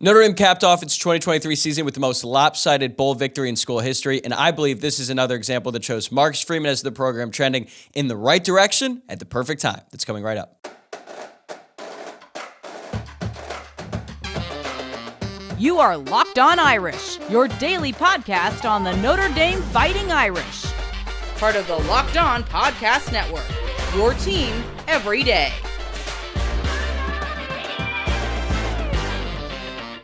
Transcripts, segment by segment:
Notre Dame capped off its 2023 season with the most lopsided bowl victory in school history, and I believe this is another example that shows Marcus Freeman as the program trending in the right direction at the perfect time. That's coming right up. You are Locked On Irish, your daily podcast on the Notre Dame Fighting Irish. Part of the Locked On Podcast Network, your team every day.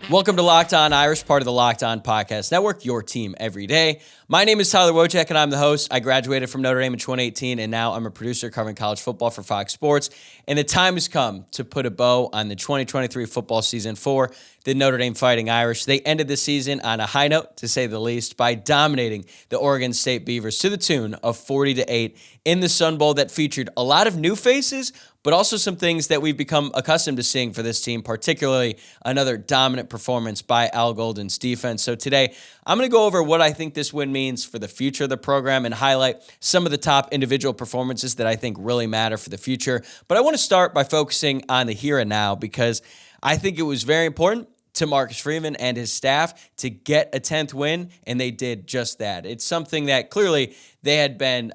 Welcome to Locked On Irish, part of the Locked On Podcast Network, your team every day. My name is Tyler Wojciak, and I'm the host. I graduated from Notre Dame in 2018, and now I'm a producer covering college football for Fox Sports. And the time has come to put a bow on the 2023 football season for the Notre Dame Fighting Irish. They ended the season on a high note, to say the least, by dominating the Oregon State Beavers to the tune of 40-8 in the Sun Bowl that featured a lot of new faces, but also some things that we've become accustomed to seeing for this team, particularly another dominant performance by Al Golden's defense. So today, I'm going to go over what I think this win means for the future of the program and highlight some of the top individual performances that I think really matter for the future. But I want to start by focusing on the here and now, because I think it was very important to Marcus Freeman and his staff to get a 10th win, and they did just that. It's something that clearly they had been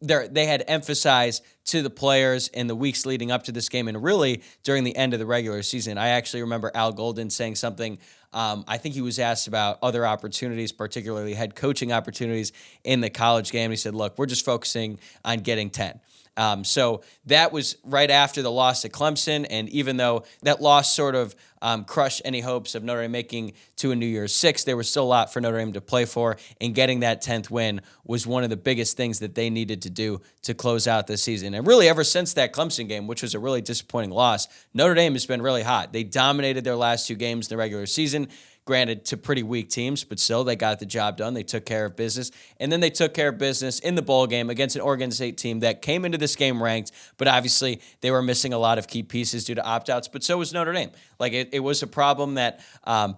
they had emphasized to the players in the weeks leading up to this game and really during the end of the regular season. I actually remember Al Golden saying something. I think he was asked about other opportunities, particularly head coaching opportunities in the college game. He said, look, we're just focusing on getting 10. So that was right after the loss to Clemson, and even though that loss sort of crushed any hopes of Notre Dame making to a New Year's Six, there was still a lot for Notre Dame to play for, and getting that 10th win was one of the biggest things that they needed to do to close out the season. And really, ever since that Clemson game, which was a really disappointing loss, Notre Dame has been really hot. They dominated their last two games in the regular season, granted to pretty weak teams, but still they got the job done. They took care of business, and then they took care of business in the bowl game against an Oregon State team that came into this game ranked, but obviously they were missing a lot of key pieces due to opt-outs, but so was Notre Dame. Like it was a problem that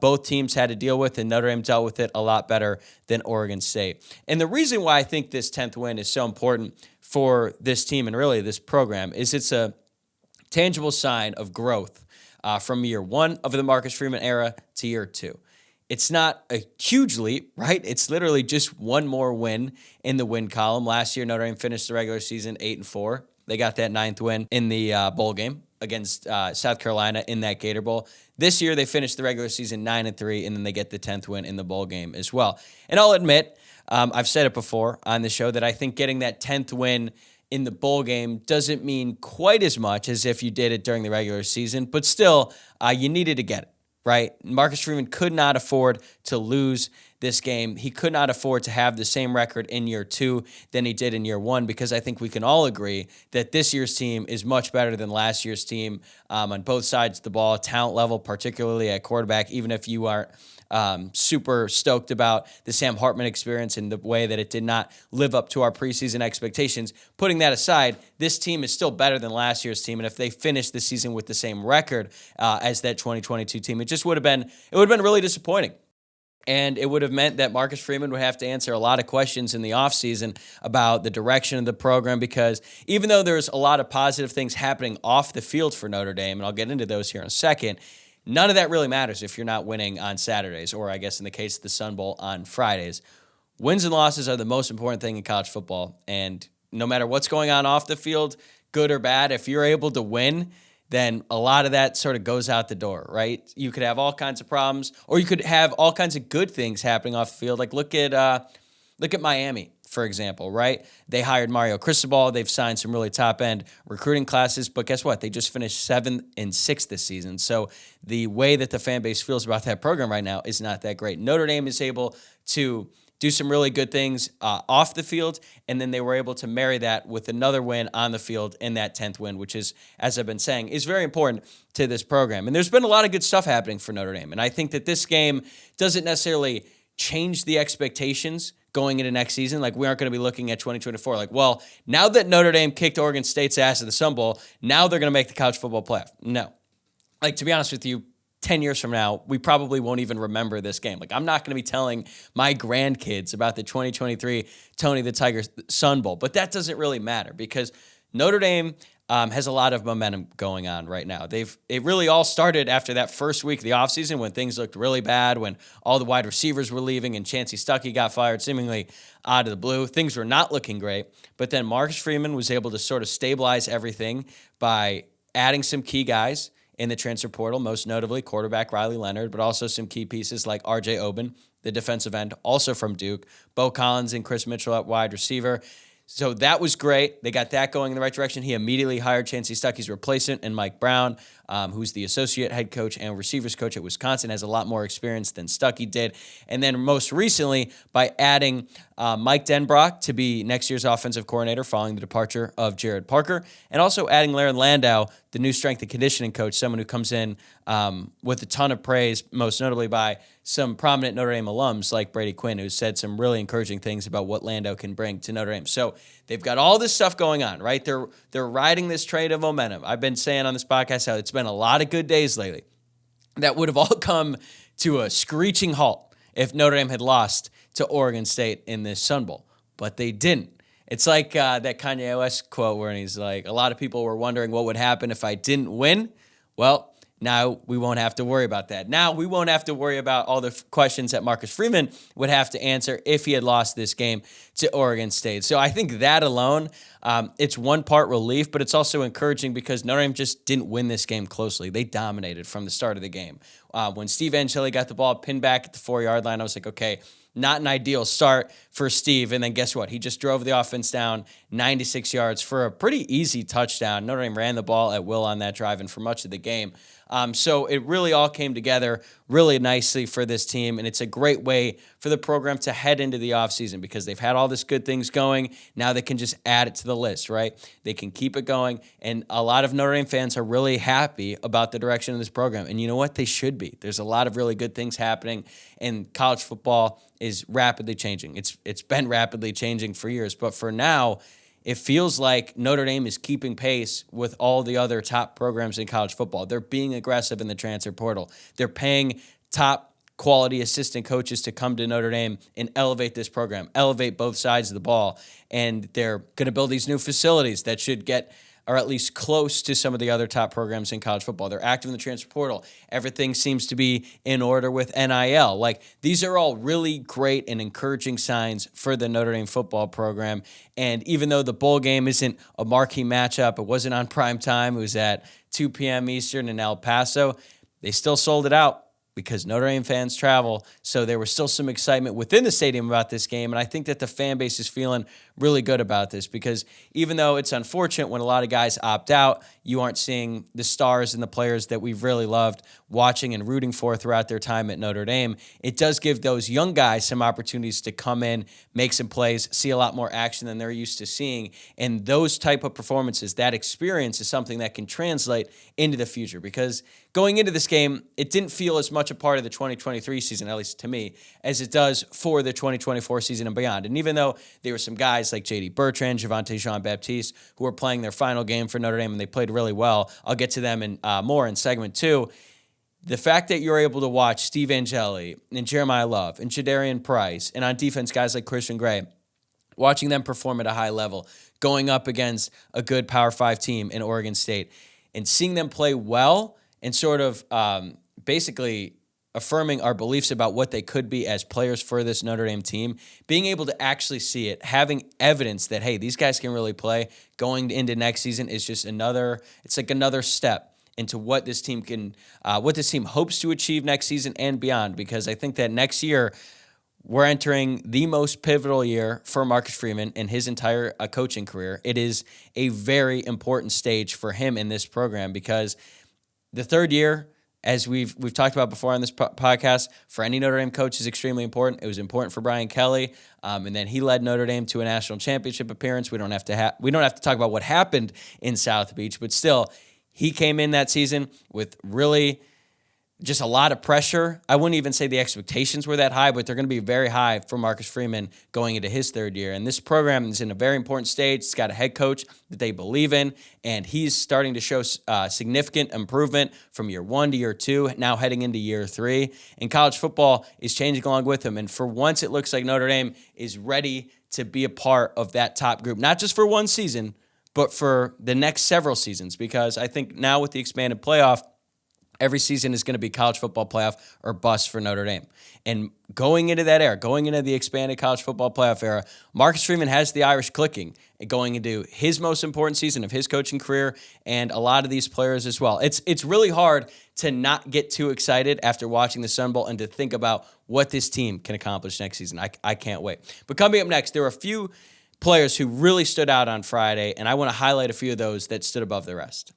both teams had to deal with, and Notre Dame dealt with it a lot better than Oregon State. And the reason why I think this 10th win is so important for this team and really this program is it's a tangible sign of growth from year one of the Marcus Freeman era to year two. It's not a huge leap, right? It's literally just one more win in the win column. Last year, Notre Dame finished the regular season 8-4. They got that 9th win in the bowl game against South Carolina in that Gator Bowl. This year, they finished the regular season 9-3, and then they get the 10th win in the bowl game as well. And I'll admit, I've said it before on the show, that I think getting that 10th win in the bowl game doesn't mean quite as much as if you did it during the regular season, but still, you needed to get it, right? Marcus Freeman could not afford to lose this game. He could not afford to have the same record in year two than he did in year one, because I think we can all agree that this year's team is much better than last year's team on both sides of the ball, talent level, particularly at quarterback, even if you aren't super stoked about the Sam Hartman experience and the way that it did not live up to our preseason expectations. Putting that aside, this team is still better than last year's team, and if they finished the season with the same record as that 2022 team, it would have been really disappointing. And it would have meant that Marcus Freeman would have to answer a lot of questions in the offseason about the direction of the program, because even though there's a lot of positive things happening off the field for Notre Dame, and I'll get into those here in a second, none of that really matters if you're not winning on Saturdays, or I guess in the case of the Sun Bowl on Fridays. Wins and losses are the most important thing in college football, and no matter what's going on off the field, good or bad, if you're able to win, then a lot of that sort of goes out the door, right? You could have all kinds of problems, or you could have all kinds of good things happening off the field. Like look at Miami, for example, right? They hired Mario Cristobal. They've signed some really top-end recruiting classes, but guess what? They just finished 7 and 6 this season. So the way that the fan base feels about that program right now is not that great. Notre Dame is able to do some really good things off the field, and then they were able to marry that with another win on the field in that 10th win, which is, as I've been saying, is very important to this program. And there's been a lot of good stuff happening for Notre Dame, and I think that this game doesn't necessarily change the expectations going into next season. Like, we aren't going to be looking at 2024 like, well, now that Notre Dame kicked Oregon State's ass at the Sun Bowl, now they're going to make the college football playoff. No. Like, to be honest with you, 10 years from now, we probably won't even remember this game. Like, I'm not going to be telling my grandkids about the 2023 Tony the Tiger Sun Bowl, but that doesn't really matter, because Notre Dame has a lot of momentum going on right now. It really all started after that first week of the offseason when things looked really bad, when all the wide receivers were leaving and Chancey Stuckey got fired seemingly out of the blue. Things were not looking great, but then Marcus Freeman was able to sort of stabilize everything by adding some key guys in the transfer portal, most notably quarterback Riley Leonard, but also some key pieces like R.J. Oben, the defensive end, also from Duke, Bo Collins and Chris Mitchell at wide receiver. So that was great. They got that going in the right direction. He immediately hired Chancey Stuckey's replacement and Mike Brown, who's the associate head coach and receivers coach at Wisconsin, has a lot more experience than Stuckey did. And then most recently, by adding Mike Denbrock to be next year's offensive coordinator following the departure of Jared Parker, and also adding Laren Landau, the new strength and conditioning coach, someone who comes in with a ton of praise, most notably by some prominent Notre Dame alums like Brady Quinn, who said some really encouraging things about what Landau can bring to Notre Dame. So they've got all this stuff going on, right? They're riding this train of momentum. I've been saying on this podcast how it's been a lot of good days lately that would have all come to a screeching halt if Notre Dame had lost to Oregon State in this Sun Bowl, but they didn't. It's like that Kanye West quote where he's like, a lot of people were wondering what would happen if I didn't win. Well, now we won't have to worry about that. Now we won't have to worry about all the questions that Marcus Freeman would have to answer if he had lost this game to Oregon State. So I think that alone, it's one part relief, but it's also encouraging because Notre Dame just didn't win this game closely. They dominated from the start of the game. When Steve Angeli got the ball pinned back at the 4-yard line, I was like, okay, not an ideal start for Steve. And then guess what? He just drove the offense down 96 yards for a pretty easy touchdown. Notre Dame ran the ball at will on that drive and for much of the game. So it really all came together really nicely for this team, and it's a great way for the program to head into the offseason because they've had all this good things going. Now they can just add it to the list, right? They can keep it going, and a lot of Notre Dame fans are really happy about the direction of this program. And you know what? They should be. There's a lot of really good things happening, and college football is rapidly changing. It's been rapidly changing for years, but for now, it feels like Notre Dame is keeping pace with all the other top programs in college football. They're being aggressive in the transfer portal. They're paying top quality assistant coaches to come to Notre Dame and elevate this program, elevate both sides of the ball. And they're going to build these new facilities that should get or at least close to some of the other top programs in college football. They're active in the transfer portal. Everything seems to be in order with NIL. Like, these are all really great and encouraging signs for the Notre Dame football program. And even though the bowl game isn't a marquee matchup, it wasn't on prime time, it was at 2 p.m. Eastern in El Paso, they still sold it out because Notre Dame fans travel. So there was still some excitement within the stadium about this game. And I think that the fan base is feeling really good about this because even though it's unfortunate when a lot of guys opt out, you aren't seeing the stars and the players that we've really loved watching and rooting for throughout their time at Notre Dame. It does give those young guys some opportunities to come in, make some plays, see a lot more action than they're used to seeing. And those type of performances, that experience is something that can translate into the future because going into this game, it didn't feel as much a part of the 2023 season, at least to me, as it does for the 2024 season and beyond. And even though there were some guys like J.D. Bertrand, Javonte Jean-Baptiste, who were playing their final game for Notre Dame and they played really well, I'll get to them in more in segment 2. The fact that you're able to watch Steve Angeli and Jeremiah Love and Jadarian Price and on defense guys like Christian Gray, watching them perform at a high level, going up against a good Power 5 team in Oregon State, and seeing them play well and sort of basically affirming our beliefs about what they could be as players for this Notre Dame team, being able to actually see it, having evidence that, hey, these guys can really play going into next season is just another step into what this team can, what this team hopes to achieve next season and beyond, because I think that next year we're entering the most pivotal year for Marcus Freeman and his entire coaching career. It is a very important stage for him in this program because the third year, as we've talked about before on this podcast, for any Notre Dame coach is extremely important. It was important for Brian Kelly, and then he led Notre Dame to a national championship appearance. We don't have to talk about what happened in South Beach, but still, he came in that season with really just a lot of pressure. I wouldn't even say the expectations were that high, but they're going to be very high for Marcus Freeman going into his third year. And this program is in a very important stage. It's got a head coach that they believe in, and he's starting to show significant improvement from year 1 to year 2, now heading into year 3. And college football is changing along with him. And for once, it looks like Notre Dame is ready to be a part of that top group, not just for one season, but for the next several seasons, because I think now with the expanded playoff, every season is going to be college football playoff or bust for Notre Dame. And going into that era, going into the expanded college football playoff era, Marcus Freeman has the Irish clicking and going into his most important season of his coaching career, and a lot of these players as well. It's really hard to not get too excited after watching the Sun Bowl and to think about what this team can accomplish next season. I can't wait. But coming up next, there were a few players who really stood out on Friday, and I want to highlight a few of those that stood above the rest.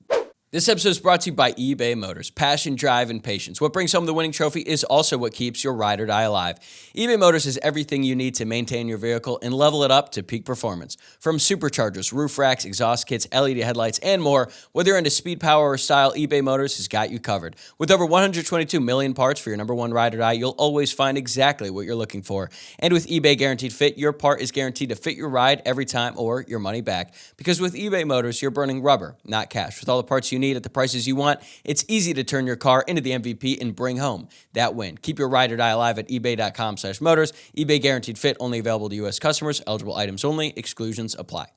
This episode is brought to you by eBay Motors. Passion, drive, and patience. What brings home the winning trophy is also what keeps your ride or die alive. eBay Motors has everything you need to maintain your vehicle and level it up to peak performance. From superchargers, roof racks, exhaust kits, LED headlights, and more, whether you're into speed, power, or style, eBay Motors has got you covered. With over 122 million parts for your number one ride or die, you'll always find exactly what you're looking for. And with eBay Guaranteed Fit, your part is guaranteed to fit your ride every time or your money back. Because with eBay Motors, you're burning rubber, not cash. With all the parts you need at the prices you want, it's easy to turn your car into the MVP and bring home that win. Keep your ride or die alive at ebay.com/motors. eBay Guaranteed Fit, only available to U.S. customers. Eligible items only. Exclusions apply.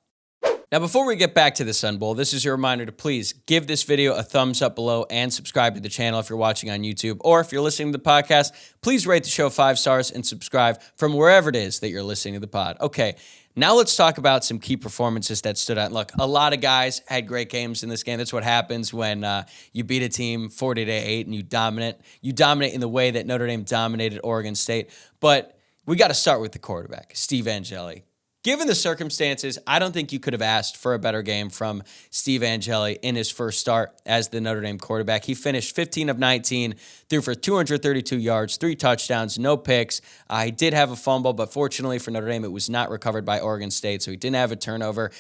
Now, before we get back to the Sun Bowl, this is your reminder to please give this video a thumbs up below and subscribe to the channel if you're watching on YouTube, or if you're listening to the podcast, please rate the show 5 stars and subscribe from wherever it is that you're listening to the pod. Okay, now let's talk about some key performances that stood out. Look, a lot of guys had great games in this game. That's what happens when you beat a team 40-8 and you dominate. You dominate in the way that Notre Dame dominated Oregon State. But we got to start with the quarterback, Steve Angeli. Given the circumstances, I don't think you could have asked for a better game from Steve Angeli in his first start as the Notre Dame quarterback. He finished 15 of 19, threw for 232 yards, 3 touchdowns, no picks. He did have a fumble, but fortunately for Notre Dame, it was not recovered by Oregon State, so he didn't have a turnover,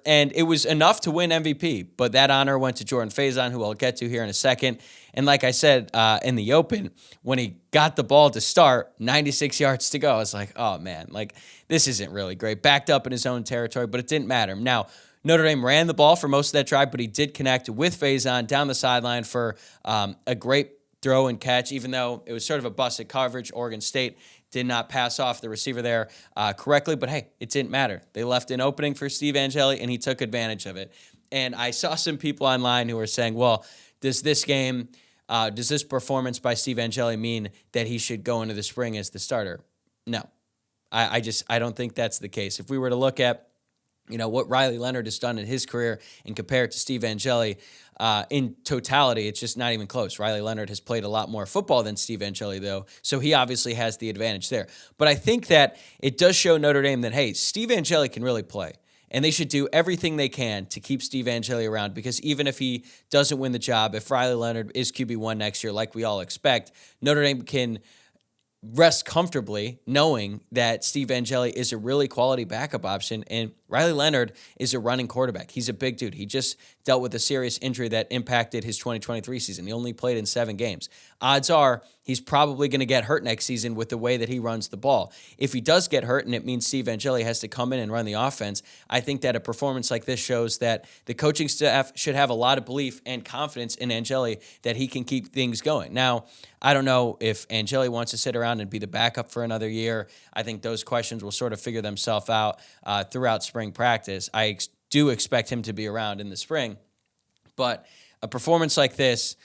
and it was enough to win MVP. But that honor went to Jordan Faison, who I'll get to here in a second. And like I said in the open, when he got the ball to start, 96 yards to go, I was like, oh man, like this isn't really great. Backed up in his own territory, but it didn't matter. Now, Notre Dame ran the ball for most of that drive, but he did connect with Faison down the sideline for a great throw and catch, even though it was sort of a busted coverage. Oregon State did not pass off the receiver there correctly, but hey, it didn't matter. They left an opening for Steve Angeli, and he took advantage of it. And I saw some people online who were saying, well, does this performance by Steve Angeli mean that he should go into the spring as the starter? No. I don't think that's the case. If we were to look at what Riley Leonard has done in his career and compare it to Steve Angeli, in totality, it's just not even close. Riley Leonard has played a lot more football than Steve Angeli, though, so he obviously has the advantage there. But I think that it does show Notre Dame that, hey, Steve Angeli can really play, and they should do everything they can to keep Steve Angeli around, because even if he doesn't win the job, if Riley Leonard is QB1 next year, like we all expect, Notre Dame can rest comfortably knowing that Steve Angeli is a really quality backup option, and Riley Leonard is a running quarterback. He's a big dude. He just dealt with a serious injury that impacted his 2023 season. He only played in 7 games. Odds are he's probably going to get hurt next season with the way that he runs the ball. If he does get hurt and it means Steve Angeli has to come in and run the offense, I think that a performance like this shows that the coaching staff should have a lot of belief and confidence in Angeli that he can keep things going. Now, I don't know if Angeli wants to sit around and be the backup for another year. I think those questions will sort of figure themselves out throughout spring practice. I do expect him to be around in the spring, but a performance like this,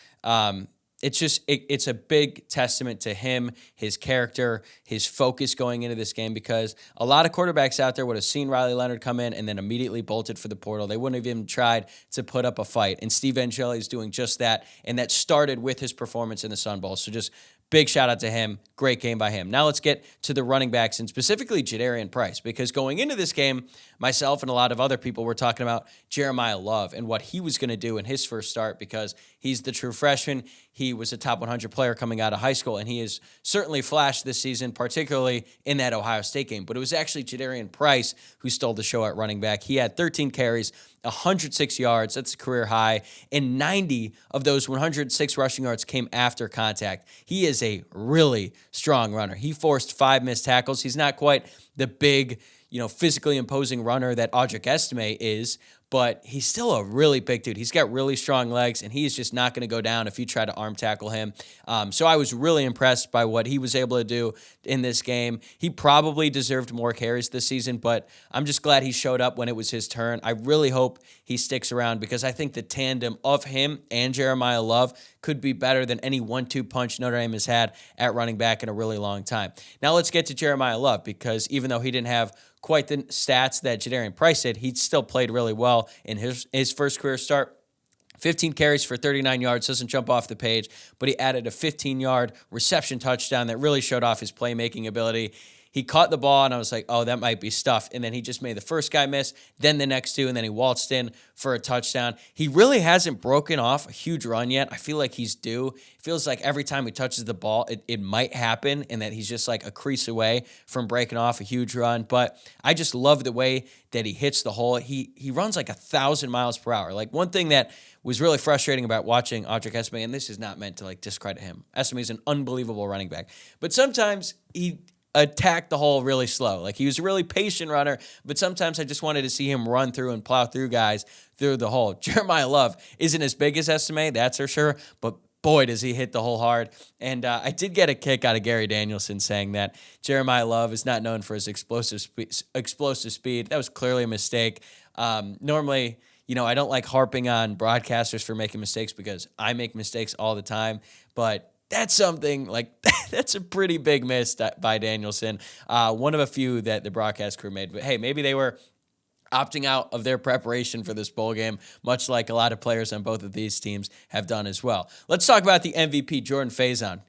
it's a big testament to him, his character, his focus going into this game, because a lot of quarterbacks out there would have seen Riley Leonard come in and then immediately bolted for the portal. They wouldn't have even tried to put up a fight, and Steve Angeli is doing just that, and that started with his performance in the Sun Bowl. So just big shout out to him. Great game by him. Now let's get to the running backs, and specifically Jadarian Price, because going into this game, myself and a lot of other people were talking about Jeremiah Love and what he was going to do in his first start, because he's the true freshman. He was a top 100 player coming out of high school, and he has certainly flashed this season, particularly in that Ohio State game. But it was actually Jadarian Price who stole the show at running back. He had 13 carries, 106 yards. That's a career high. And 90 of those 106 rushing yards came after contact. He is a really strong runner. He forced 5 missed tackles. He's not quite the big, physically imposing runner that Audric Estime is, but he's still a really big dude. He's got really strong legs, and he's just not going to go down if you try to arm tackle him. So I was really impressed by what he was able to do in this game. He probably deserved more carries this season, but I'm just glad he showed up when it was his turn. I really hope he sticks around because I think the tandem of him and Jeremiah Love could be better than any 1-2 punch Notre Dame has had at running back in a really long time. Now let's get to Jeremiah Love, because even though he didn't have quite the stats that Jadarian Price did, he still played really well in his first career start. 15 carries for 39 yards, doesn't jump off the page, but he added a 15-yard reception touchdown that really showed off his playmaking ability. He caught the ball, and I was like, oh, that might be stuffed. And then he just made the first guy miss, then the next two, and then he waltzed in for a touchdown. He really hasn't broken off a huge run yet. I feel like he's due. It feels like every time he touches the ball, it might happen, and that he's just like a crease away from breaking off a huge run. But I just love the way that he hits the hole. He runs like 1,000 miles per hour. Like, one thing that was really frustrating about watching Wojciak Estime, and this is not meant to like discredit him. Estime is an unbelievable running back, but sometimes he attacked the hole really slow. Like, he was a really patient runner, but sometimes I just wanted to see him run through and plow through guys through the hole. Jeremiah Love isn't as big as Estime, that's for sure, but boy, does he hit the hole hard. And I did get a kick out of Gary Danielson saying that Jeremiah Love is not known for his explosive speed. That was clearly a mistake. Normally, I don't like harping on broadcasters for making mistakes because I make mistakes all the time, but that's something like that's a pretty big miss by Danielson. One of a few that the broadcast crew made. But hey, maybe they were opting out of their preparation for this bowl game, much like a lot of players on both of these teams have done as well. Let's talk about the MVP, Jordan Faison.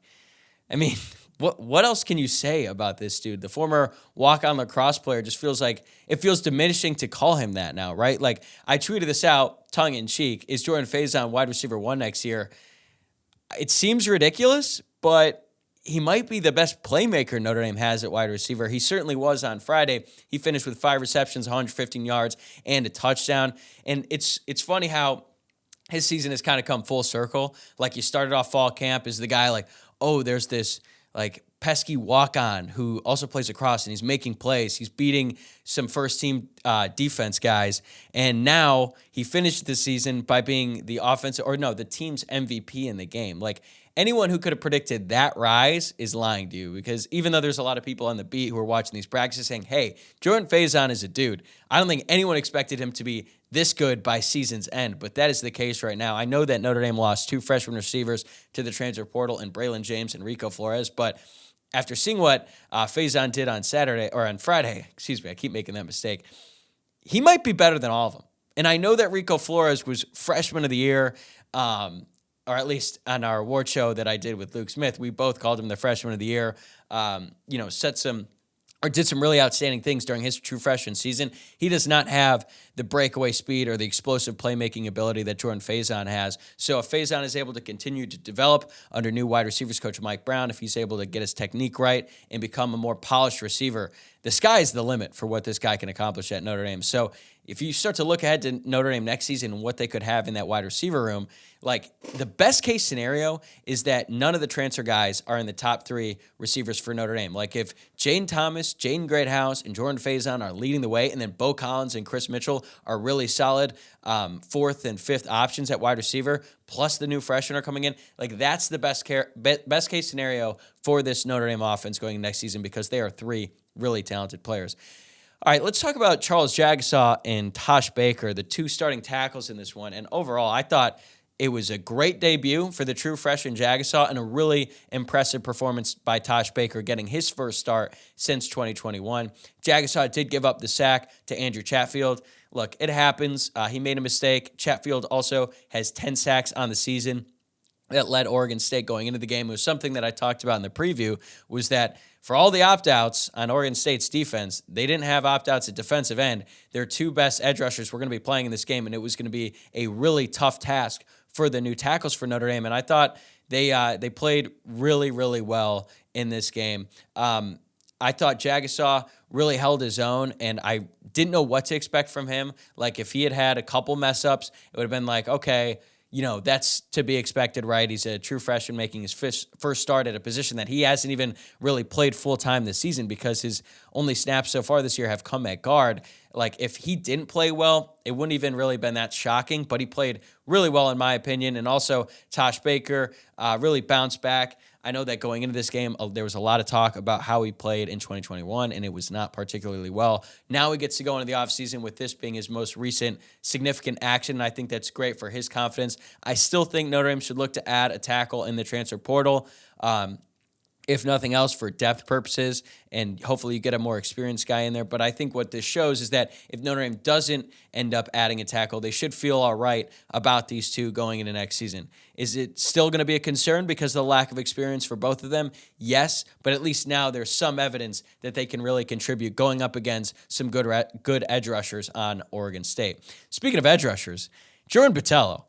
I mean, what else can you say about this dude? The former walk-on lacrosse player just feels like it feels diminishing to call him that now, right? Like, I tweeted this out tongue-in-cheek. Is Jordan Faison wide receiver 1 next year? It seems ridiculous, but he might be the best playmaker Notre Dame has at wide receiver. He certainly was on Friday. He finished with 5 receptions, 115 yards, and a touchdown. And it's funny how his season has kind of come full circle. Like, you started off fall camp as the guy like, oh, there's this like pesky walk-on who also plays lacrosse, and he's making plays. He's beating some first-team defense guys, and now he finished the season by being the team's MVP in the game. Like, anyone who could have predicted that rise is lying to you, because even though there's a lot of people on the beat who are watching these practices saying, hey, Jordan Faison is a dude, I don't think anyone expected him to be this good by season's end, but that is the case right now. I know that Notre Dame lost 2 freshman receivers to the transfer portal in Braylon James and Rico Flores, but after seeing what Faison did on Friday, I keep making that mistake, he might be better than all of them. And I know that Rico Flores was freshman of the year, or at least on our award show that I did with Luke Smith, we both called him the freshman of the year, did some really outstanding things during his true freshman season. He does not have the breakaway speed or the explosive playmaking ability that Jordan Faison has. So if Faison is able to continue to develop under new wide receivers coach Mike Brown, if he's able to get his technique right and become a more polished receiver, the sky is the limit for what this guy can accomplish at Notre Dame. So if you start to look ahead to Notre Dame next season and what they could have in that wide receiver room, like, the best case scenario is that none of the transfer guys are in the top 3 receivers for Notre Dame. Like, if Jaden Thomas, Jaden Greathouse, and Jordan Faison are leading the way, and then Bo Collins and Chris Mitchell are really solid 4th and 5th options at wide receiver, plus the new freshmen are coming in, like, that's the best case scenario for this Notre Dame offense going next season, because they are 3 really talented players. All right, let's talk about Charles Jagasaw and Tosh Baker, the 2 starting tackles in this one. And overall, I thought it was a great debut for the true freshman Jagasaw and a really impressive performance by Tosh Baker, getting his first start since 2021. Jagasaw did give up the sack to Andrew Chatfield. Look, it happens. He made a mistake. Chatfield also has 10 sacks on the season. That led Oregon State going into the game. It was something that I talked about in the preview, was that for all the opt-outs on Oregon State's defense, they didn't have opt-outs at defensive end. Their 2 best edge rushers were going to be playing in this game, and it was going to be a really tough task for the new tackles for Notre Dame. And I thought they played really, really well in this game. I thought Jagasaw really held his own, and I didn't know what to expect from him. Like, if he had a couple mess-ups, it would have been like, okay, that's to be expected, right? He's a true freshman making his first start at a position that he hasn't even really played full-time this season, because his only snaps so far this year have come at guard. Like, if he didn't play well, it wouldn't even really been that shocking, but he played really well in my opinion. And also Tosh Baker really bounced back. I know that going into this game, there was a lot of talk about how he played in 2021, and it was not particularly well. Now he gets to go into the offseason with this being his most recent significant action, and I think that's great for his confidence. I still think Notre Dame should look to add a tackle in the transfer portal. If nothing else, for depth purposes, and hopefully you get a more experienced guy in there. But I think what this shows is that if Notre Dame doesn't end up adding a tackle, they should feel all right about these two going into next season. Is it still going to be a concern because of the lack of experience for both of them? Yes, but at least now there's some evidence that they can really contribute going up against some good edge rushers on Oregon State. Speaking of edge rushers, Jordan Botelho,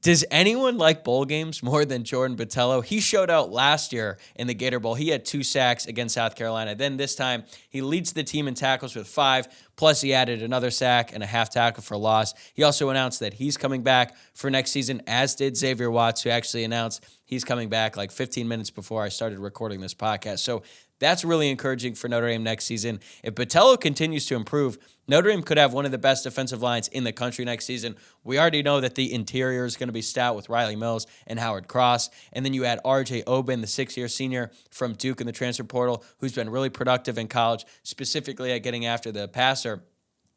does anyone like bowl games more than Jordan Botelho? He showed out last year in the Gator Bowl. He had 2 sacks against South Carolina. Then this time, he leads the team in tackles with 5, plus he added another sack and a half tackle for loss. He also announced that he's coming back for next season, as did Xavier Watts, who actually announced he's coming back 15 minutes before I started recording this podcast. So that's really encouraging for Notre Dame next season. If Botelho continues to improve, Notre Dame could have one of the best defensive lines in the country next season. We already know that the interior is going to be stout with Riley Mills and Howard Cross. And then you add R.J. Oben, the 6-year senior from Duke in the transfer portal, who's been really productive in college, specifically at getting after the passer.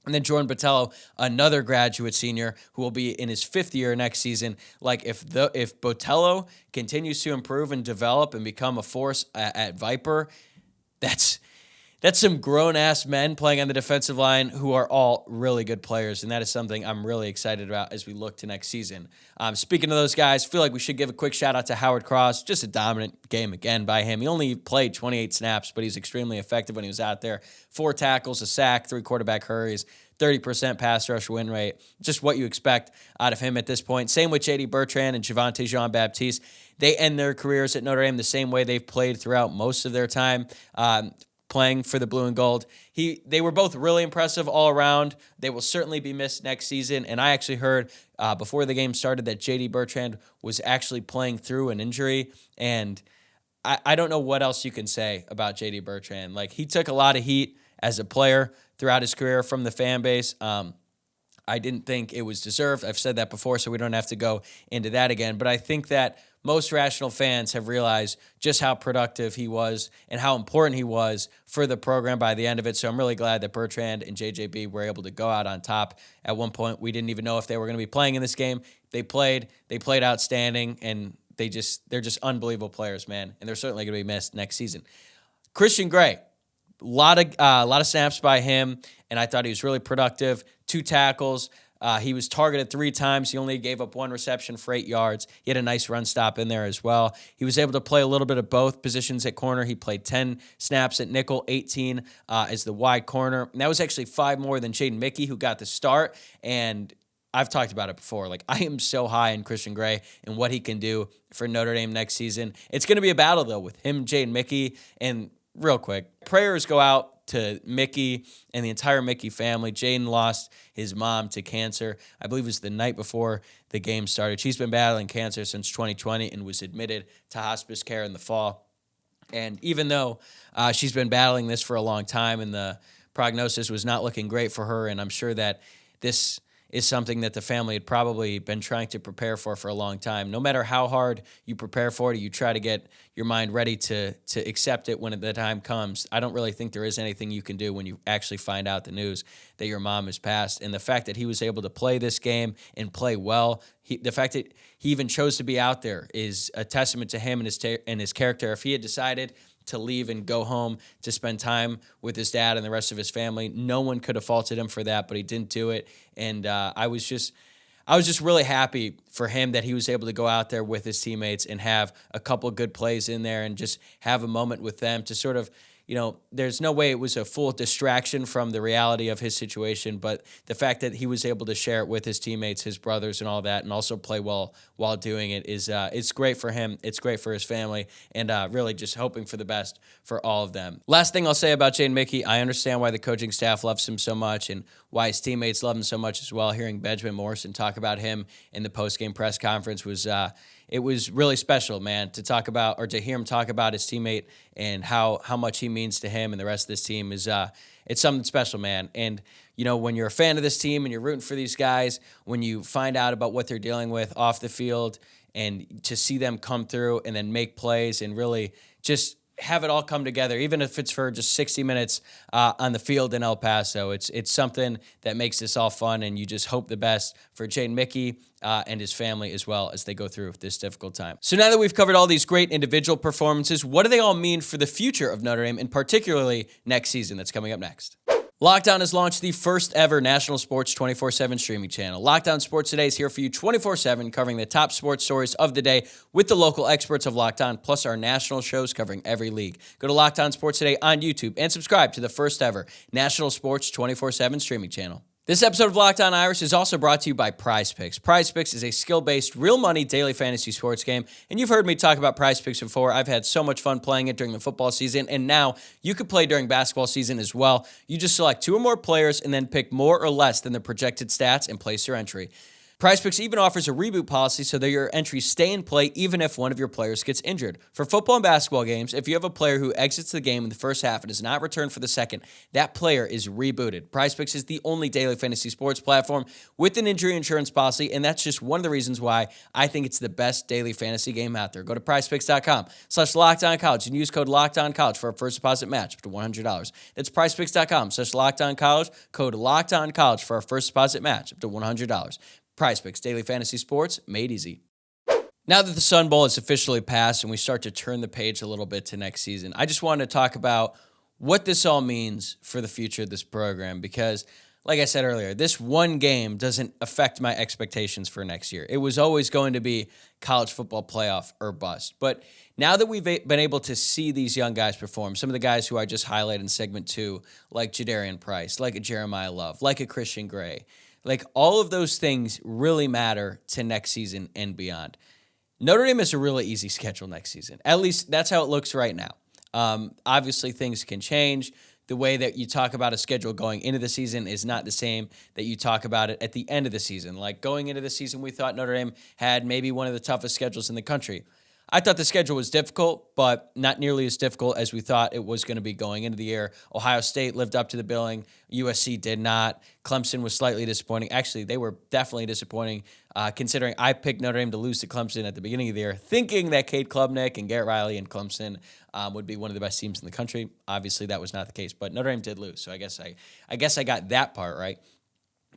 And then Jordan Botelho, another graduate senior who will be in his 5th year next season. If Botelho continues to improve and develop and become a force at Viper, that's some grown-ass men playing on the defensive line who are all really good players, and that is something I'm really excited about as we look to next season. Speaking of those guys, I feel like we should give a quick shout-out to Howard Cross. Just a dominant game again by him. He only played 28 snaps, but he's extremely effective when he was out there. 4 tackles, a sack, 3 quarterback hurries, 30% pass rush win rate. Just what you expect out of him at this point. Same with J.D. Bertrand and Javonte Jean-Baptiste. They end their careers at Notre Dame the same way they've played throughout most of their time playing for the blue and gold. They were both really impressive all around. They will certainly be missed next season. And I actually heard before the game started that J.D. Bertrand was actually playing through an injury. And I don't know what else you can say about J.D. Bertrand. He took a lot of heat as a player throughout his career from the fan base. I didn't think it was deserved. I've said that before, so we don't have to go into that again. But I think that most rational fans have realized just how productive he was and how important he was for the program by the end of it. So I'm really glad that Bertrand and JJB were able to go out on top. At one point, we didn't even know if they were going to be playing in this game. They played outstanding, and they're just unbelievable players, man. And they're certainly going to be missed next season. Christian Gray, a lot of snaps by him, and I thought he was really productive. 2 tackles. He was targeted 3 times. He only gave up 1 reception for 8 yards. He had a nice run stop in there as well. He was able to play a little bit of both positions at corner. He played 10 snaps at nickel, 18 as the wide corner. And that was actually 5 more than Jaden Mickey, who got the start. And I've talked about it before. I am so high in Christian Gray and what he can do for Notre Dame next season. It's going to be a battle, though, with him, Jaden Mickey. And real quick, prayers go out to Mickey and the entire Mickey family. Jaden lost his mom to cancer. I believe it was the night before the game started. She's been battling cancer since 2020 and was admitted to hospice care in the fall. And even though she's been battling this for a long time and the prognosis was not looking great for her, and I'm sure that this is something that the family had probably been trying to prepare for a long time. No matter how hard you prepare for it, you try to get your mind ready to accept it when the time comes. I don't really think there is anything you can do when you actually find out the news that your mom has passed. And the fact that he was able to play this game and play well, the fact that he even chose to be out there is a testament to him and his character. If he had decided to leave and go home to spend time with his dad and the rest of his family, no one could have faulted him for that, but he didn't do it. And I was just really happy for him that he was able to go out there with his teammates and have a couple of good plays in there and just have a moment with them to sort of, there's no way it was a full distraction from the reality of his situation, but the fact that he was able to share it with his teammates, his brothers and all that, and also play well while doing it is it's great for him. It's great for his family, and really just hoping for the best for all of them. Last thing I'll say about Jaden Mickey, I understand why the coaching staff loves him so much and why his teammates love him so much as well. Hearing Benjamin Morrison talk about him in the post-game press conference was it was really special, man, to talk about or to hear him talk about his teammate and how much he means to him and the rest of this team is it's something special, man. And when you're a fan of this team and you're rooting for these guys, when you find out about what they're dealing with off the field and to see them come through and then make plays and really just have it all come together, even if it's for just 60 minutes on the field in El Paso. It's something that makes this all fun, and you just hope the best for Jaden Mickey and his family as well as they go through this difficult time. So now that we've covered all these great individual performances, what do they all mean for the future of Notre Dame, and particularly next season that's coming up next? Locked On has launched the first ever national sports 24/7 streaming channel. Locked On Sports Today is here for you 24/7, covering the top sports stories of the day with the local experts of Locked On, plus our national shows covering every league. Go to Locked On Sports Today on YouTube and subscribe to the first ever national sports 24/7 streaming channel. This episode of Locked On Irish is also brought to you by PrizePicks. PrizePicks is a skill-based, real-money daily fantasy sports game, and you've heard me talk about PrizePicks before. I've had so much fun playing it during the football season, and now you could play during basketball season as well. You just select 2 or more players and then pick more or less than the projected stats and place your entry. PrizePicks even offers a reboot policy so that your entries stay in play even if one of your players gets injured. For football and basketball games, if you have a player who exits the game in the first half and does not return for the second, that player is rebooted. PrizePicks is the only daily fantasy sports platform with an injury insurance policy, and that's just one of the reasons why I think it's the best daily fantasy game out there. Go to prizepicks.com/LockedOnCollege and use code LockedOnCollege for a first deposit match up to $100. That's prizepicks.com/LockedOnCollege, code LockedOnCollege for a first deposit match up to $100. PrizePicks, daily fantasy sports, made easy. Now that the Sun Bowl is officially passed and we start to turn the page a little bit to next season, I just wanted to talk about what this all means for the future of this program because, like I said earlier, this one game doesn't affect my expectations for next year. It was always going to be college football playoff or bust. But now that we've been able to see these young guys perform, some of the guys who I just highlighted in segment 2, like Jadarian Price, like a Jeremiah Love, like a Christian Gray, like all of those things really matter to next season and beyond. Notre Dame has a really easy schedule next season. At least that's how it looks right now. Obviously, things can change. The way that you talk about a schedule going into the season is not the same that you talk about it at the end of the season. Like going into the season, we thought Notre Dame had maybe one of the toughest schedules in the country. I thought the schedule was difficult, but not nearly as difficult as we thought it was going to be going into the year. Ohio State lived up to the billing. USC did not. Clemson was slightly disappointing. Actually, they were definitely disappointing, considering I picked Notre Dame to lose to Clemson at the beginning of the year, thinking that Cade Klubnik and Garrett Riley and Clemson would be one of the best teams in the country. Obviously, that was not the case, but Notre Dame did lose, so I guess I got that part right.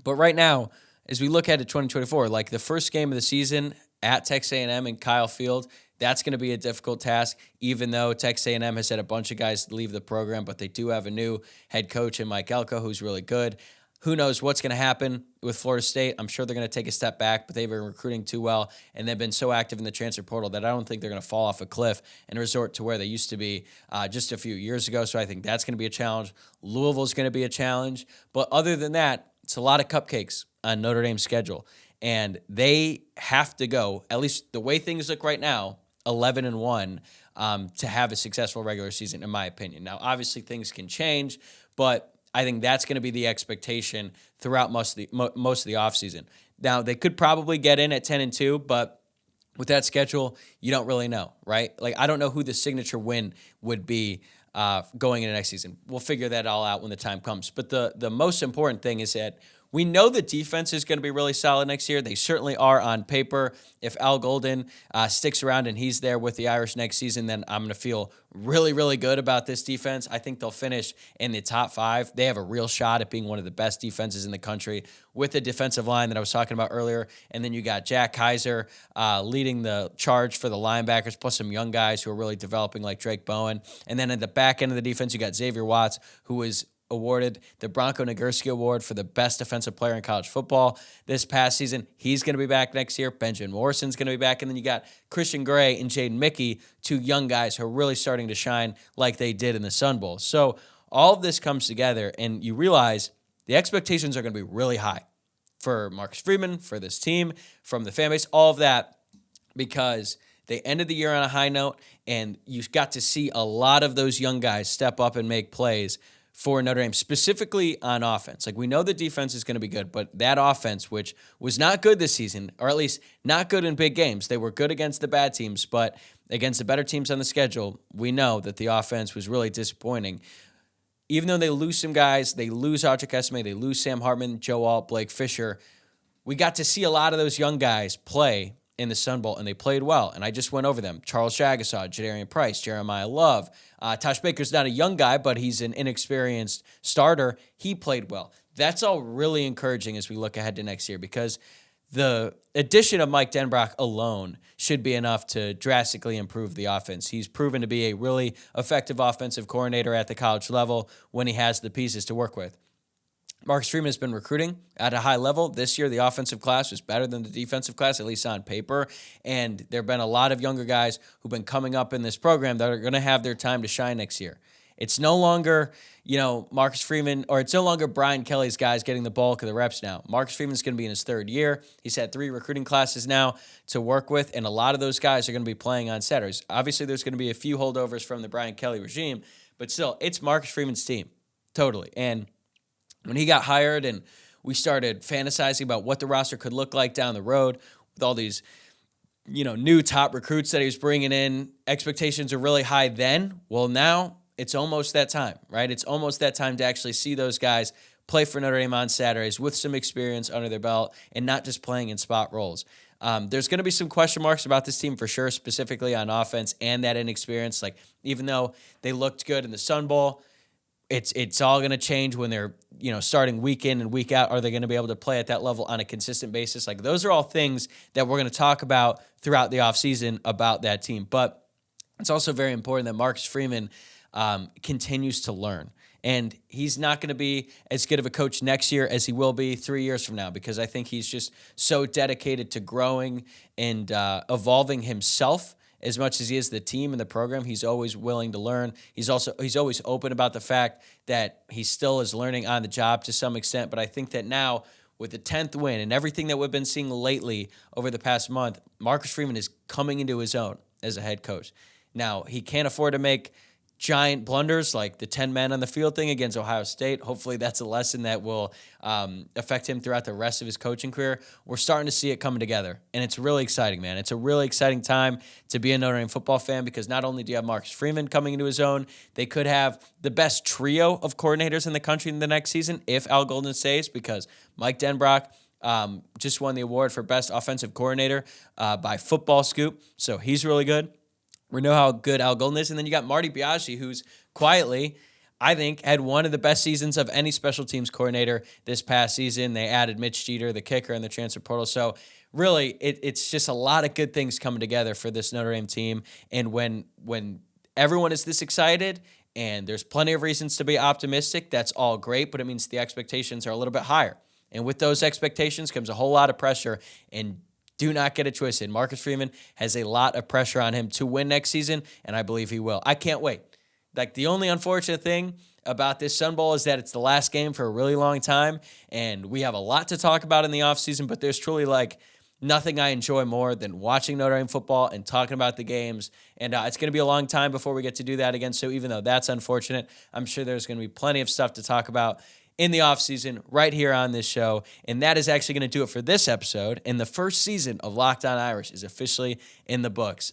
But right now, as we look ahead to 2024, like the first game of the season at Texas A&M and Kyle Field, that's going to be a difficult task, even though Texas A&M has had a bunch of guys leave the program, but they do have a new head coach in Mike Elko who's really good. Who knows what's going to happen with Florida State? I'm sure they're going to take a step back, but they've been recruiting too well, and they've been so active in the transfer portal that I don't think they're going to fall off a cliff and resort to where they used to be just a few years ago, so I think that's going to be a challenge. Louisville's going to be a challenge, but other than that, it's a lot of cupcakes on Notre Dame's schedule, and they have to go, at least the way things look right now, 11-1 to have a successful regular season, in my opinion. Now, obviously, things can change, but I think that's going to be the expectation throughout most of the offseason. Now, they could probably get in at 10-2, but with that schedule, you don't really know, right? Like, I don't know who the signature win would be going into next season. We'll figure that all out when the time comes. But the most important thing is that we know the defense is going to be really solid next year. They certainly are on paper. If Al Golden sticks around and he's there with the Irish next season, then I'm going to feel really, really good about this defense. I think they'll finish in the top 5. They have a real shot at being one of the best defenses in the country with the defensive line that I was talking about earlier. And then you got Jack Kaiser leading the charge for the linebackers, plus some young guys who are really developing like Drake Bowen. And then at the back end of the defense, you got Xavier Watts, who is awarded the Bronco Nagurski Award for the best defensive player in college football this past season. He's going to be back next year. Benjamin Morrison's going to be back. And then you got Christian Gray and Jaden Mickey, 2 young guys who are really starting to shine like they did in the Sun Bowl. So all of this comes together, and you realize the expectations are going to be really high for Marcus Freeman, for this team, from the fan base, all of that, because they ended the year on a high note, and you got to see a lot of those young guys step up and make plays for Notre Dame, specifically on offense. Like, we know the defense is going to be good, but that offense, which was not good this season, or at least not good in big games, they were good against the bad teams, but against the better teams on the schedule, we know that the offense was really disappointing. Even though they lose some guys, they lose Wojciak, they lose Sam Hartman, Joe Alt, Blake Fisher, we got to see a lot of those young guys play in the Sun Bowl, and they played well, and I just went over them. Charles Jagasaw, Jadarian Price, Jeremiah Love. Tosh Baker's not a young guy, but he's an inexperienced starter. He played well. That's all really encouraging as we look ahead to next year, because the addition of Mike Denbrock alone should be enough to drastically improve the offense. He's proven to be a really effective offensive coordinator at the college level when he has the pieces to work with. Marcus Freeman has been recruiting at a high level. This year, the offensive class was better than the defensive class, at least on paper. And there have been a lot of younger guys who've been coming up in this program that are going to have their time to shine next year. It's no longer, Marcus Freeman, or it's no longer Brian Kelly's guys getting the bulk of the reps now. Marcus Freeman's going to be in his third year. He's had 3 recruiting classes now to work with, and a lot of those guys are going to be playing on Saturdays. Obviously, there's going to be a few holdovers from the Brian Kelly regime, but still, it's Marcus Freeman's team, totally. And when he got hired and we started fantasizing about what the roster could look like down the road with all these, new top recruits that he was bringing in, expectations are really high then. Well, now it's almost that time, right? It's almost that time to actually see those guys play for Notre Dame on Saturdays with some experience under their belt and not just playing in spot roles. There's going to be some question marks about this team for sure, specifically on offense and that inexperience. Like, even though they looked good in the Sun Bowl, it's all going to change when they're, starting week in and week out. Are they going to be able to play at that level on a consistent basis? Like, those are all things that we're going to talk about throughout the offseason about that team. But it's also very important that Marcus Freeman continues to learn. And he's not going to be as good of a coach next year as he will be 3 years from now, because I think he's just so dedicated to growing and evolving himself. As much as he is the team and the program, he's always willing to learn. He's always open about the fact that he still is learning on the job to some extent. But I think that now, with the 10th win and everything that we've been seeing lately over the past month, Marcus Freeman is coming into his own as a head coach. Now, he can't afford to make giant blunders like the 10 men on the field thing against Ohio State. Hopefully that's a lesson that will affect him throughout the rest of his coaching career. We're starting to see it coming together, and it's really exciting, man. It's a really exciting time to be a Notre Dame football fan, because not only do you have Marcus Freeman coming into his own, they could have the best trio of coordinators in the country in the next season if Al Golden stays, because Mike Denbrock just won the award for Best Offensive Coordinator by Football Scoop, so he's really good. We know how good Al Golden is. And then you got Marty Biaggi, who's quietly, I think, had one of the best seasons of any special teams coordinator this past season. They added Mitch Jeter, the kicker, in the transfer portal. So really, it's just a lot of good things coming together for this Notre Dame team. And when everyone is this excited and there's plenty of reasons to be optimistic, that's all great, but it means the expectations are a little bit higher. And with those expectations comes a whole lot of pressure, and do not get it twisted. Marcus Freeman has a lot of pressure on him to win next season, and I believe he will. I can't wait. Like, the only unfortunate thing about this Sun Bowl is that it's the last game for a really long time, and we have a lot to talk about in the offseason, but there's truly, nothing I enjoy more than watching Notre Dame football and talking about the games, and it's going to be a long time before we get to do that again, so even though that's unfortunate, I'm sure there's going to be plenty of stuff to talk about in the offseason right here on this show. And that is actually going to do it for this episode. And the first season of Locked On Irish is officially in the books.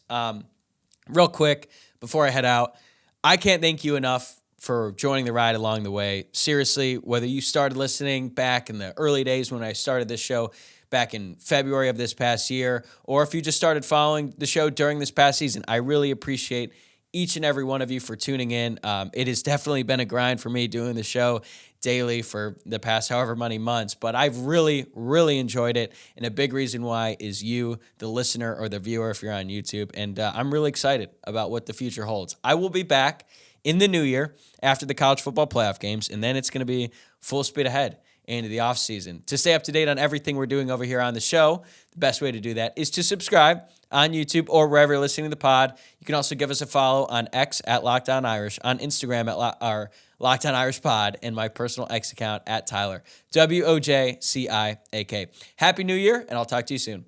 Real quick, before I head out, I can't thank you enough for joining the ride along the way. Seriously, whether you started listening back in the early days when I started this show back in February of this past year, or if you just started following the show during this past season, I really appreciate each and every one of you for tuning in. It has definitely been a grind for me doing the show daily for the past however many months, but I've really, really enjoyed it, and a big reason why is you, the listener or the viewer if you're on YouTube, and I'm really excited about what the future holds. I will be back in the new year after the college football playoff games, and then it's going to be full speed ahead into the offseason. To stay up to date on everything we're doing over here on the show, the best way to do that is to subscribe on YouTube or wherever you're listening to the pod. You can also give us a follow on X at Locked On Irish, on Instagram at Locked On Irish Pod, and my personal X account at Tyler, WOJCIAK. Happy New Year, and I'll talk to you soon.